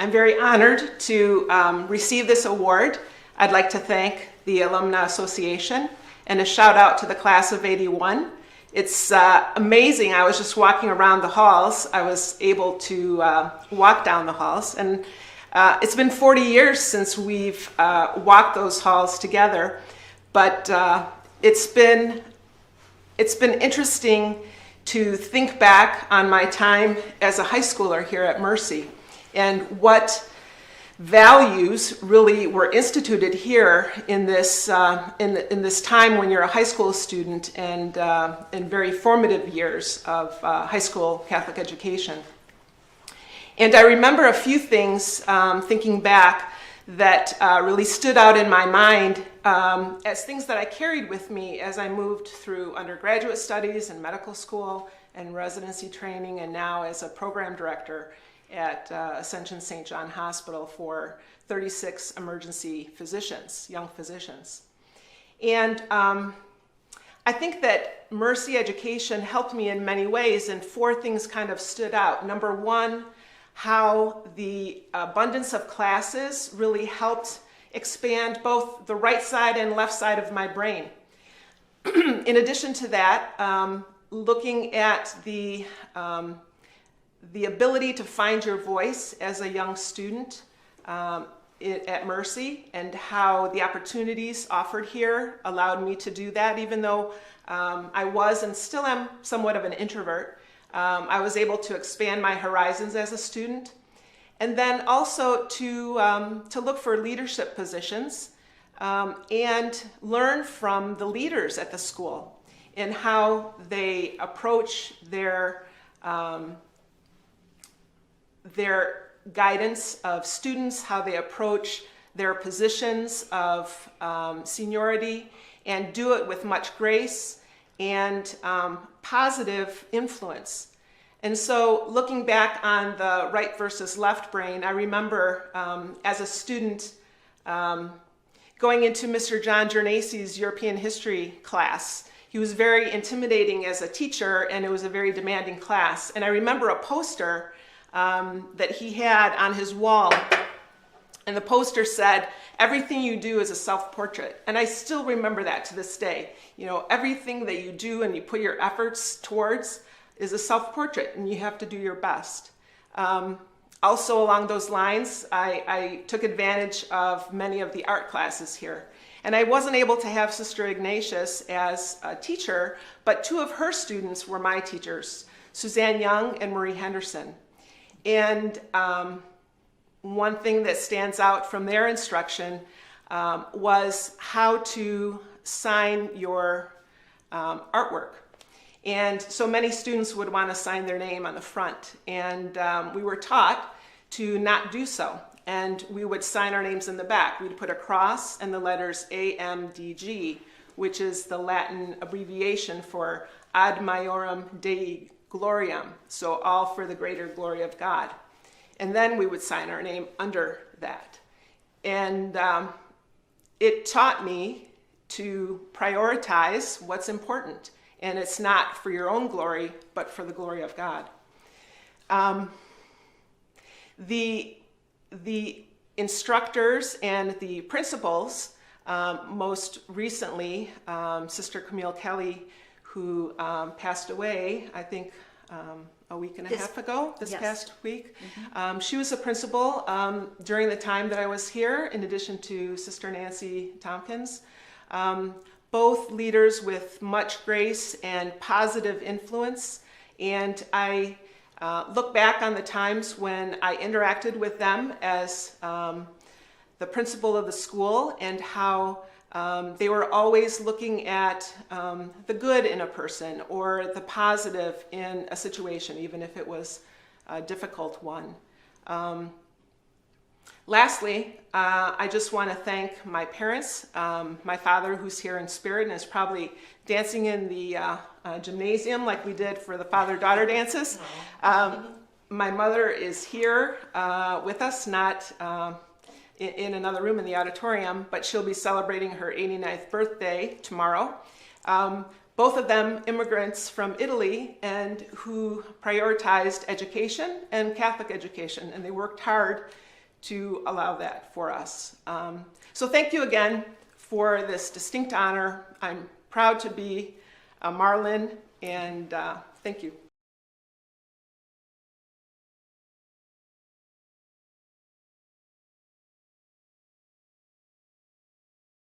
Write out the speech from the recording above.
I'm very honored to receive this award. I'd like to thank the Alumna Association and a shout out to the class of '81. It's amazing. I was just walking around the halls. I was able to walk down the halls, and it's been 40 years since we've walked those halls together, but it's been interesting to think back on my time as a high schooler here at Mercy and what values really were instituted here in this in this time when you're a high school student and in very formative years of high school Catholic education. And I remember a few things thinking back that really stood out in my mind as things that I carried with me as I moved through undergraduate studies and medical school and residency training, and now as a program director at Ascension St. John Hospital for 36 emergency physicians, young physicians. And I think that Mercy education helped me in many ways, and four things kind of stood out. Number one, how the abundance of classes really helped expand both the right side and left side of my brain. In addition to that, looking at the ability to find your voice as a young student at Mercy, and how the opportunities offered here allowed me to do that, even though I was and still am somewhat of an introvert. I was able to expand my horizons as a student, and then also to look for leadership positions and learn from the leaders at the school and how they approach their guidance of students, how they approach their positions of seniority, and do it with much grace and positive influence. And so looking back on the right versus left brain, I remember as a student going into Mr. John Gernacy's European history class. He was very intimidating as a teacher, and it was a very demanding class. And I remember a poster that he had on his wall, and the poster said, "Everything you do is a self-portrait." And I still remember that to this day. You know, everything that you do and you put your efforts towards is a self-portrait, and you have to do your best. Also along those lines, I took advantage of many of the art classes here. And I wasn't able to have Sister Ignatius as a teacher, but two of her students were my teachers, Suzanne Young and Marie Henderson. And one thing that stands out from their instruction was how to sign your artwork. And so many students would want to sign their name on the front, and we were taught to not do so. And we would sign our names in the back. We'd put a cross and the letters AMDG, which is the Latin abbreviation for Ad Maiorem Dei Gloriam, so all for the greater glory of God. And then we would sign our name under that. And it taught me to prioritize what's important. And it's not for your own glory, but for the glory of God. The instructors and the principals, most recently, Sister Camille Kelly, who passed away, I think, a week and a half ago, this past week. Mm-hmm. She was a principal during the time that I was here, in addition to Sister Nancy Tompkins. Both leaders with much grace and positive influence. And I look back on the times when I interacted with them as the principal of the school, and how they were always looking at the good in a person or the positive in a situation, even if it was a difficult one. Lastly, I just want to thank my parents, my father, who's here in spirit and is probably dancing in the gymnasium like we did for the father-daughter dances. My mother is here with us, not in another room in the auditorium, but she'll be celebrating her 89th birthday tomorrow. Both of them immigrants from Italy, and who prioritized education and Catholic education, and they worked hard to allow that for us. So thank you again for this distinct honor. I'm proud to be a Marlin, and thank you.